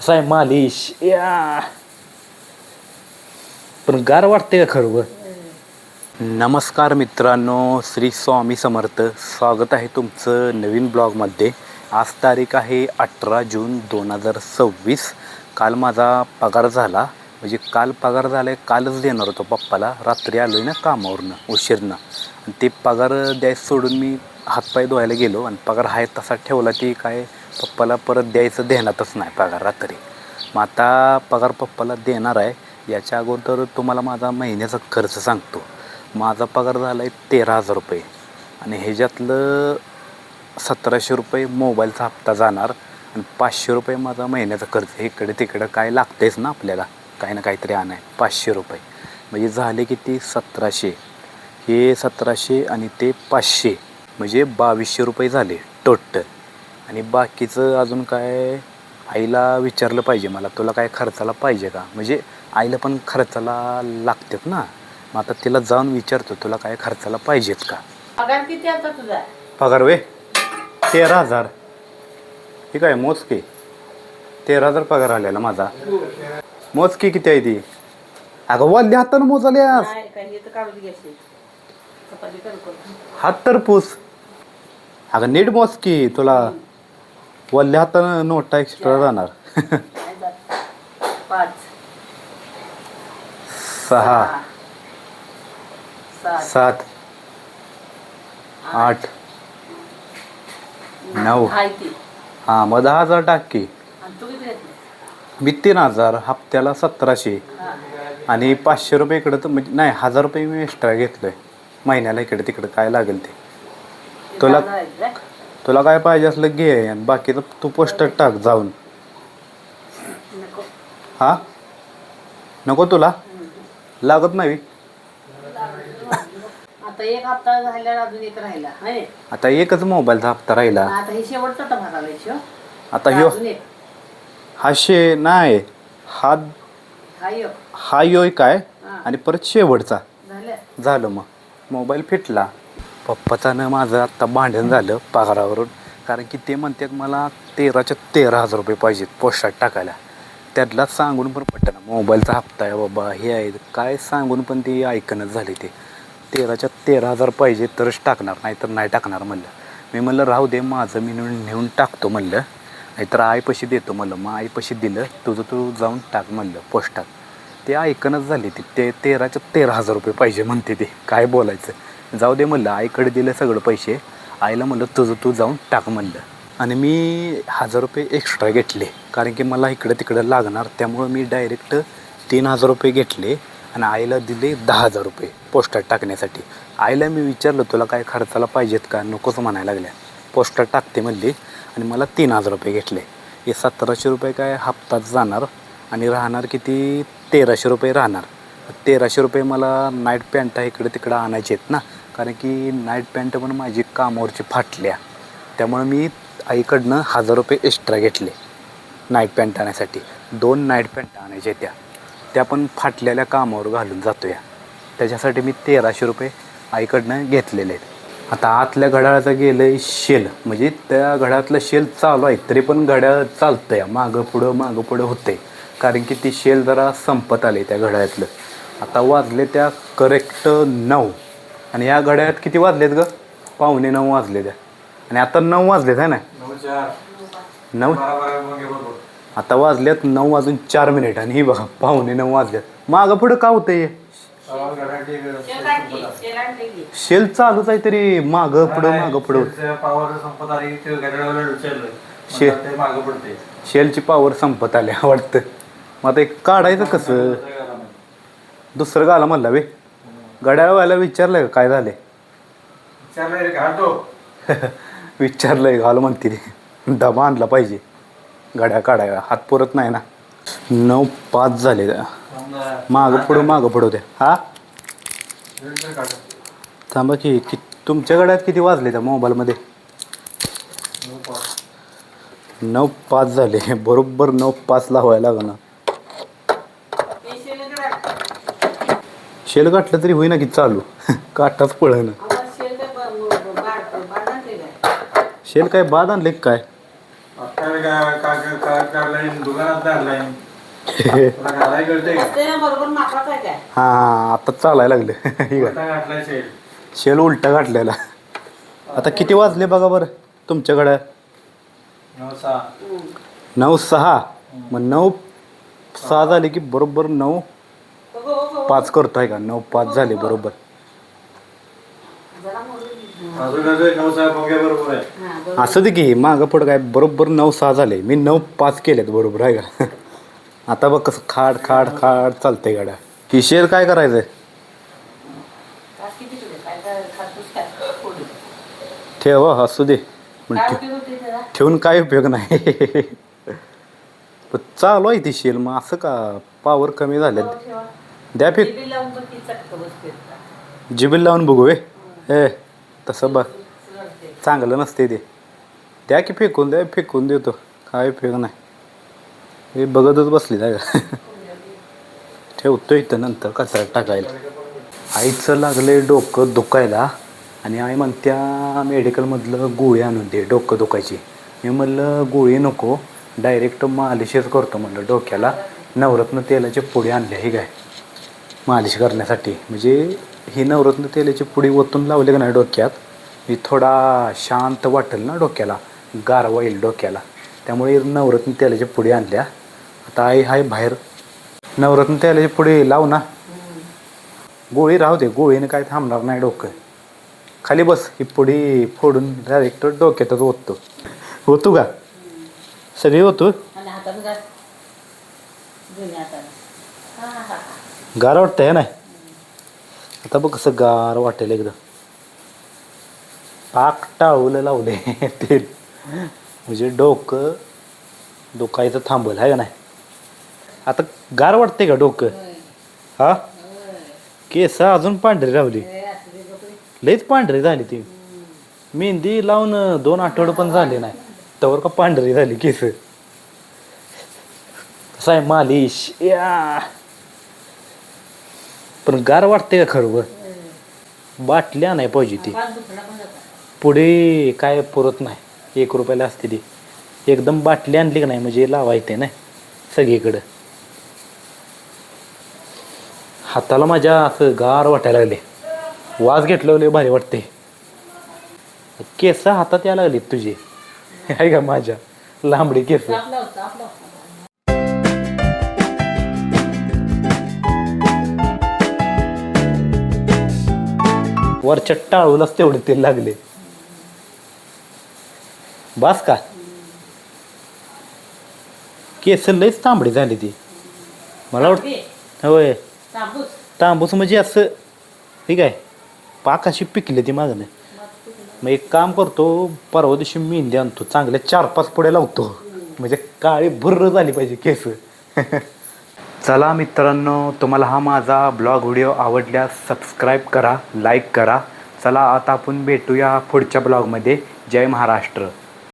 साय मालिश या पण गार वाटते का खरं? नमस्कार मित्रांनो, श्री स्वामी समर्थ. स्वागत आहे तुमचं नवीन ब्लॉगमध्ये. आज तारीख आहे 18 जून 2026. काल माझा पगार झाला, म्हणजे काल पगार झाला आहे. कालच देणार होतो पप्पाला. रात्री आलो आहे ना कामावरनं उशीरनं, आणि ते पगार द्यायचं सोडून मी हातपाय धुवायला गेलो आणि पगार आहे तसा ठेवला की काय पप्पाला परत द्यायचं ध्यानातच नाही पगार रात्री. मग आता पगार पप्पाला देणार आहे. याच्या अगोदर तुम्हाला माझा महिन्याचा खर्च सांगतो. माझा पगार झाला आहे 13,000 रुपये, आणि ह्याच्यातलं 1,700 रुपये मोबाईलचा हप्ता जाणार, आणि 500 रुपये माझा महिन्याचा खर्च. इकडे तिकडं काय लागतेच ना आपल्याला, काही ना काहीतरी आणाय. 500 रुपये म्हणजे झाले किती? 1,700. हे 1,700 आणि ते 500 म्हणजे 2,200 रुपये झाले टोटल. आणि बाकीचं अजून काय आईला विचारलं पाहिजे मला, तुला काय खर्चाला पाहिजे का? म्हणजे आईला पण खर्चाला लागतात ना. मग आता तिला जाऊन विचारतो, तुला काय खर्चाला पाहिजेत का? पगार किती आता तुझा? पगार वे 13,000. ठीक आहे, मोजकी 13,000 पगार आलेला माझा. मोजकी किती आहे ती? अगं वल्ल्या हातानं मोजाल्यास. नाही काही तर काढून घ्यायची. चपाती कर. हात तर पूस. अगं नीट मोजकी, तुला वल्ल्या हातानं नोटा एक्स्ट्रा जाणार. 5 6 7 7 8 9. हां, मग 10,000 टाक की. आणि तू किती घेतली? मी 3,000. हप्त्याला 1,700 आणि 500 रुपये इकडं, तर म्हणजे नाही 1,000 रुपये मी एक्स्ट्रा घेतलोय महिन्याला. इकडे तिकडं काय लागेल ते. तुला काय पाहिजे असलं घे, आणि बाकीचं तू पोस्टात टाक जाऊन. नको. हां नको तुला? लागत नाही. आता एक हप्ता झाल्यावर अजून एक राहिला. आता एकच मोबाईलचा हप्ता राहिला. आता हे शेवटचा तर भरायला शिव. आता ह्यो हा नाही, हा योय काय, आणि परत शेवटचा झालं. मग मोबाईल फिटला. पप्पाचा न माझं आत्ता भांडण झालं पगारावरून. कारण की ते म्हणतात मला 13च्या 13,000 रुपये पाहिजेत पोस्टात टाकायला. त्यातला सांगून पण पटतं ना, मोबाईलचा हप्ता आहे बाबा, हे आहे काय सांगून पण ती ऐकणंच झाली. ते 13च्या 13,000 पाहिजे तरच टाकणार, नाही तर नाही टाकणार म्हणलं. मी म्हणलं राहू दे, माझं मी नेऊन टाकतो म्हणलं, नाहीतर आईपाशी देतो म्हणलं. मग आईपाशी दिलं, तुझं तू जाऊन टाक म्हणलं पोस्टात. ते ऐकणंच झाली. ते 13च्या 13,000 रुपये पाहिजे म्हणते. ते काय बोलायचं. जाऊ दे म्हणलं, आईकडे दिलं सगळं पैसे. आईला म्हणलं तुझं तू जाऊन टाक म्हणलं. आणि मी 1,000 रुपये एक्स्ट्रा घेतले, कारण की मला इकडं तिकडं लागणार. त्यामुळं मी डायरेक्ट 3,000 रुपये घेतले, आणि आईला दिले 10,000 रुपये पोस्टात टाकण्यासाठी. आईला मी विचारलं, तुला काय खर्चाला पाहिजेत का? नकोच म्हणायला लागल्या. पोस्टात टाकते म्हणली, आणि मला 3,000 रुपये घेतले. हे 1,700 रुपये काय हप्ताच जाणार, आणि राहणार किती? 1,300 रुपये राहणार. 1,300 रुपये मला नाईट पॅन्ट इकडं तिकडं आणायचे आहेत ना, कारण की नाईट पॅन्ट पण माझी कामावरची फाटल्या. त्यामुळं मी आईकडनं 1,000 रुपये एक्स्ट्रा घेतले नाईट पॅन्ट आणण्यासाठी. 2 नाईट पॅन्ट आणायच्या त्या पण फाटलेल्या कामावर घालून जातो या. त्याच्यासाठी मी 1,300 रुपये आईकडनं घेतलेले आहेत. आता आतल्या घड्याळाचं गेलं आहे शेल, म्हणजे त्या घड्याळातलं शेल चालू आहे, तरी पण घड्याळ चालतं या, मागं पुढं होतं आहे. कारण की ती शेल जरा संपत आले त्या घड्याळातलं. आता वाजले त्या करेक्ट 9, आणि या घड्याळात किती वाजलेत ग? 8:45 वाजले त्या, आणि आता 9 वाजलेत आहे ना. 9 आता वाजल्यात 9:04, आणि ही बघा 8:45 वाजल्यात. मागं पुढं का होतं हे? शेल चालूच आहे, तरी मागं पुढं शेलची पॉवर संपत आली वाटतं. मग आता एक काढायचं कसं? दुसरं गाला म्हणला वे. घड्याळ व्हायला विचारलंय का काय झालंय? विचारलंय घाल म्हणते रे. डबा आणला पाहिजे घड्याळ काढायला, हात पुरत नाही ना. 9:05 झाले. मागं पुढं होत्या. हा थांबा की तुमच्या घड्याळात किती वाजले त्या मोबाईलमध्ये? 9:05 झाले. बरोबर 9:05ला व्हायला लागणार. शेल गाठलं तरी होईना की चालू. काटाच पळणं. शेल काय बाद आणले काय? दुकानात घालाय कळतंय का? ते ना बरोबर मापात आहे काय? हा आता चालायला लागले हे काय उलटा घातलाय शेड. शेल उलटा घातलेला. आता किती वाजले बघा बरं तुमच्याकडं? 9-6. 9:06. मग 9:06 झाले की बरोबर 9:05 करतोय का? 9:05 झाले बरोबर. जरा मोडून घे. अजून 9-6 बघ्या बरोबर आहे. हा, बरोबर. असं दे की मागं पुढं काय बरोबर 9:06 झाले. मी 9:05 केलेत बरोबर आहे का? आता बघ कसं खाड खाड खाड चालतंय गाड्या. ही शेर काय करायचंय? आज किती तुझे? काय खातोस काय? पोळी. ठेव असू दे. पण काय उपयोग होते त्याला? ठेवून काय उपयोग नाही. पण चालू आहे ती शेल मग असं का पावर कमी झाले हो, ठेवा. द्या फेक. टीव्ही लावून बघ की चटकं बसते. जिबील लावून बघू ए तसं बघ सुरडते. चांगलं नसते ते. द्या की फेकून द्या फेकून देतो काय उपयोग नाही. हे बघतच बसली जाय का. ठेवतो इथं नंतर कचऱ्यात टाकायला. आईचं लागले डोकं दुखायला आणि आई म्हणत्या मेडिकलमधलं गोळी आणून दे डोकं दुखायची. मी म्हणलं गोळी नको डायरेक्ट मालिशच करतो म्हणलं डोक्याला. नवरत्न तेलाची पुडी आणल्या ही काय मालिश करण्यासाठी. म्हणजे ही नवरत्न तेलाची पुडी ओतून लावली का नाही डोक्यात मी थोडा शांत वाटेल ना डोक्याला गारवा येईल डोक्याला. त्यामुळे नवरत्न तेलाची पुडी आणल्या. आता आई हाय बाहेर. नवरत्न तेलाची पुडी लाव ना. गोळी राहू दे गोळीने काय थांबणार नाही डोकं. खाली बस ही पुडी फोडून डायरेक्ट डोक्यातच ओततो. होतो का सगळी होतो. आणि हातानं घाल. जुन्या हातानं. हा, हा, हा. गार वाटतंय नाही. आता बघ कसं गार वाटेल एकदम. पाक टाळूला लावले तेल म्हणजे डोकं दुखायचं थांबल आहे का नाही. आता गार वाटते का डोकं? होय. हा होय. केस अजून पांढरी रावली. हे असली कपडे. लईच पांढरी झाली ती. मेहंदी लावून 2 आठवडे पण झाले नाही तवर का पांढरी झाली केस. कसं आहे मालिश या. पण गार वाटते का खरं? बाटल्या नाही पाहिजे ती. पाच दुसरा पण जातात. पुढे काय पुरत नाही 1 रुपयाला असते ती. एकदम बाटली आणली का नाही म्हणजे लावायचे नाही सगळीकडं. हाताला माझ्या असं गार वाटायला लागले. वास घेतलं भारी वाटते. केस हातात यायला लागली तुझी आहे का माझ्या लांबडी केस. चाप लाव, चाप लाव. वरच्या टाळूलाच तेवढे तेल लागले. बास का केस लईच तांबडी झाली ती. मला वाटतं तांबे, होय तांबूस. तांबूस म्हणजे असं ठीक आहे पाक अशी पिकली ती मागं. मग एक काम करतो परवा दिवशी मेहंदी आणतो चांगल्या 4-5 पुढे लावतो म्हणजे काळी भुर्र झाली पाहिजे केस. चला मित्रांनो तुम्हाला हा माझा ब्लॉग व्हिडिओ आवडल्यास सबस्क्राईब करा लाईक करा. चला आता आपण भेटूया पुढच्या ब्लॉगमध्ये. जय महाराष्ट्र.